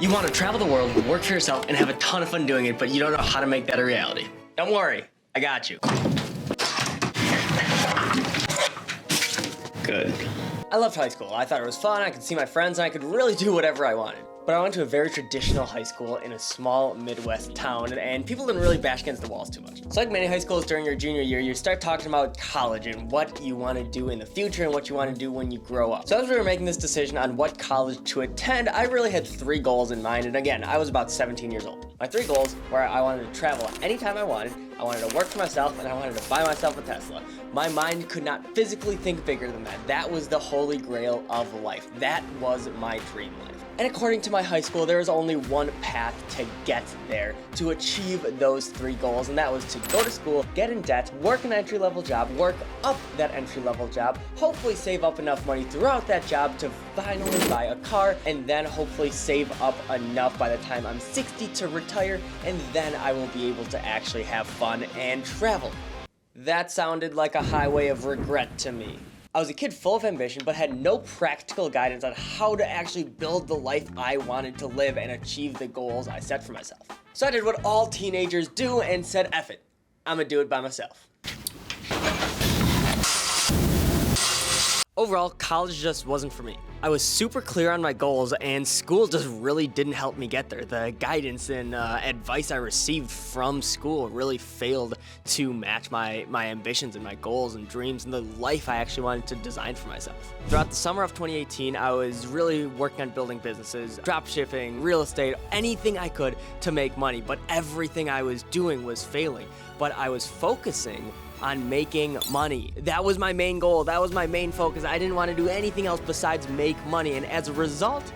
You want to travel the world, work for yourself, and have a ton of fun doing it, but you don't know how to make that a reality. Don't worry, I got you. Good. I loved high school. I thought it was fun, I could see my friends, and I could really do whatever I wanted. But I went to a very traditional high school in a small Midwest town, and people didn't really bash against the walls too much. So like many high schools during your junior year, you start talking about college and what you want to do in the future and what you want to do when you grow up. So as we were making this decision on what college to attend, I really had 3 goals in mind, and again, I was about 17 years old. My 3 goals were I wanted to travel anytime I wanted to work for myself, and I wanted to buy myself a Tesla. My mind could not physically think bigger than that. That was the holy grail of life. That was my dream life. And according to my high school, there was only one path to get there, to achieve those 3 goals, and that was to go to school, get in debt, work an entry-level job, work up that entry-level job, hopefully save up enough money throughout that job to finally buy a car, and then hopefully save up enough by the time I'm 60 to retire, and then I will be able to actually have fun and travel. That sounded like a highway of regret to me. I was a kid full of ambition, but had no practical guidance on how to actually build the life I wanted to live and achieve the goals I set for myself. So I did what all teenagers do and said, F it, I'm gonna do it by myself. Overall, college just wasn't for me. I was super clear on my goals, and school just really didn't help me get there. The guidance and advice I received from school really failed to match my ambitions and my goals and dreams and the life I actually wanted to design for myself. Throughout the summer of 2018, I was really working on building businesses, drop shipping, real estate, anything I could to make money, but everything I was doing was failing. But I was focusing on making money. That was my main goal. That was my main focus. I didn't want to do anything else besides make money. And as a result,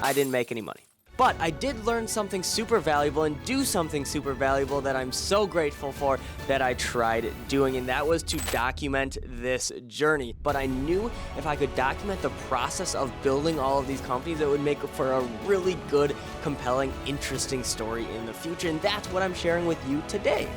I didn't make any money. But I did learn something super valuable and do something super valuable that I'm so grateful for that I tried doing, and that was to document this journey. But I knew if I could document the process of building all of these companies, it would make for a really good, compelling, interesting story in the future, and that's what I'm sharing with you today.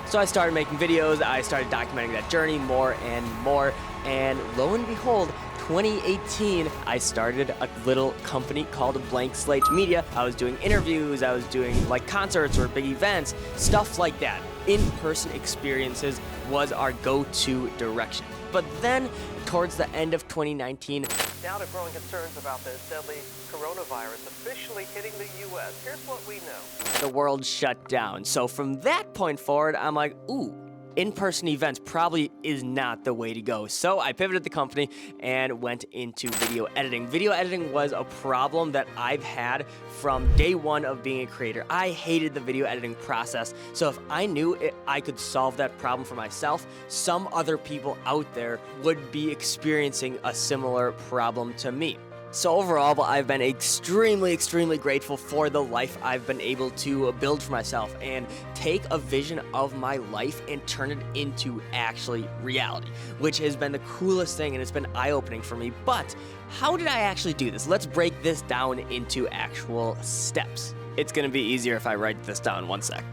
So I started making videos, I started documenting that journey more, and lo and behold, 2018, I started a little company called Blank Slate Media. I was doing interviews, I was doing like concerts or big events, stuff like that. In-person experiences was our go-to direction. But then, towards the end of 2019, now to growing concerns about the deadly coronavirus officially hitting the U.S. Here's what we know. the world shut down. So from that point forward, I'm like, ooh, in-person events probably is not the way to go. So I pivoted the company and went into video editing. Video editing was a problem that I've had from day one of being a creator. I hated the video editing process. So if I knew I could solve that problem for myself, some other people out there would be experiencing a similar problem to me. So overall, I've been extremely grateful for the life I've been able to build for myself and take a vision of my life and turn it into actually reality, which has been the coolest thing and it's been eye-opening for me. But how did I actually do this? Let's break this down into actual steps. It's gonna be easier if I write this down. One sec.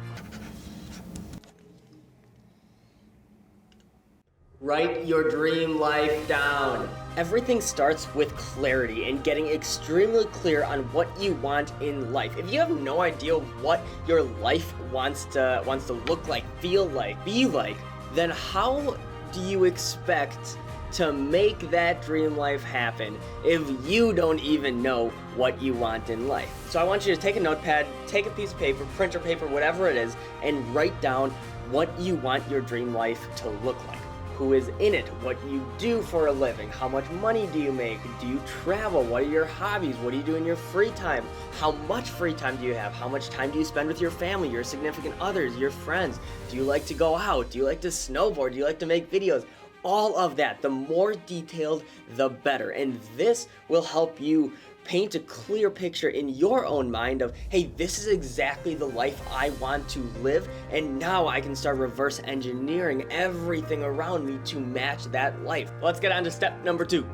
Write your dream life down. Everything starts with clarity and getting extremely clear on what you want in life. If you have no idea what your life wants to look like, feel like, be like, then how do you expect to make that dream life happen if you don't even know what you want in life? So I want you to take a notepad, take a piece of paper, printer paper, whatever it is, and write down what you want your dream life to look like. Who is in it, what you do for a living, how much money do you make, do you travel, what are your hobbies, what do you do in your free time, how much free time do you have, how much time do you spend with your family, your significant others, your friends, do you like to go out, do you like to snowboard, do you like to make videos, all of that. The more detailed, the better, and this will help you paint a clear picture in your own mind of, hey, this is exactly the life I want to live, and now I can start reverse engineering everything around me to match that life. Let's get on to step number 2.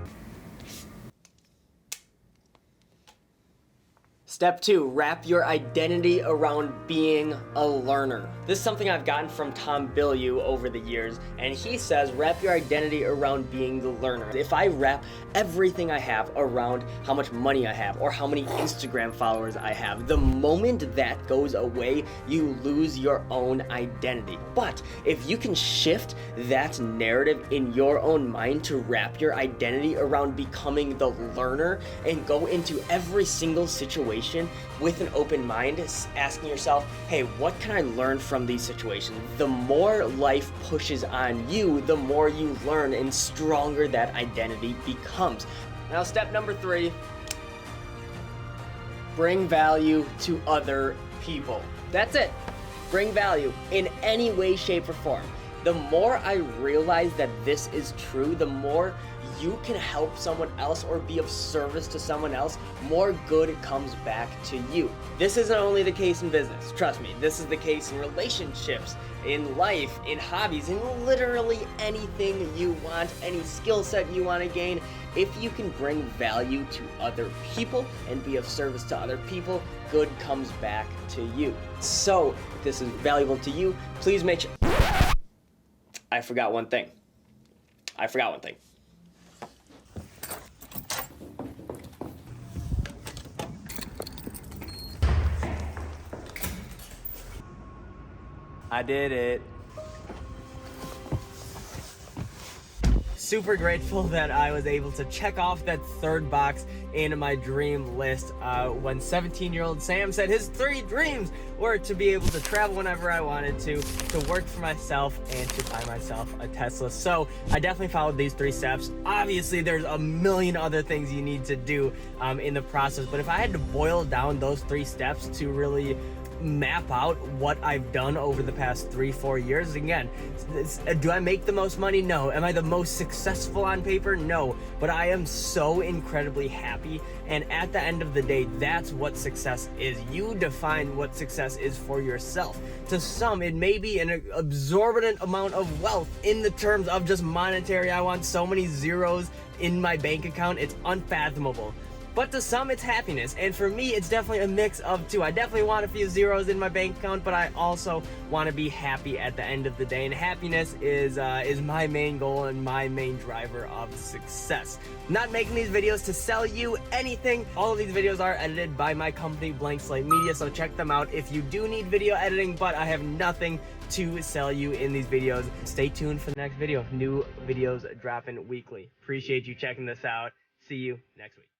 Step 2, wrap your identity around being a learner. This is something I've gotten from Tom Bilyeu over the years, and he says wrap your identity around being the learner. If I wrap everything I have around how much money I have or how many Instagram followers I have, the moment that goes away, you lose your own identity. But if you can shift that narrative in your own mind to wrap your identity around becoming the learner and go into every single situation with an open mind, asking yourself, hey, what can I learn from these situations? The more life pushes on you, the more you learn and stronger that identity becomes. Now, step number 3, bring value to other people. That's it. Bring value in any way, shape, or form. The more I realize that this is true, the more you can help someone else or be of service to someone else, more good comes back to you. This isn't only the case in business, trust me. This is the case in relationships, in life, in hobbies, in literally anything you want, any skill set you want to gain. If you can bring value to other people and be of service to other people, good comes back to you. So, if this is valuable to you, please make sure... I forgot one thing. I did it. Super grateful that I was able to check off that third box in my dream list when 17-year-old Sam said his 3 dreams were to be able to travel whenever I wanted to work for myself, and to buy myself a Tesla. So I definitely followed these 3 steps. Obviously, there's a million other things you need to do in the process, but if I had to boil down those 3 steps to really map out what I've done over the past 3-4 years. Again, do I make the most money? No. Am I the most successful on paper? No. But I am so incredibly happy, and at the end of the day, that's what success is. You define what success is for yourself. To some, it may be an exorbitant amount of wealth in the terms of just monetary. I want so many zeros in my bank account, it's unfathomable. But to some, it's happiness, and for me, it's definitely a mix of 2. I definitely want a few zeros in my bank account, but I also want to be happy at the end of the day, and happiness is my main goal and my main driver of success. I'm not making these videos to sell you anything. All of these videos are edited by my company, Blank Slate Media, so check them out if you do need video editing, but I have nothing to sell you in these videos. Stay tuned for the next video. New videos dropping weekly. Appreciate you checking this out. See you next week.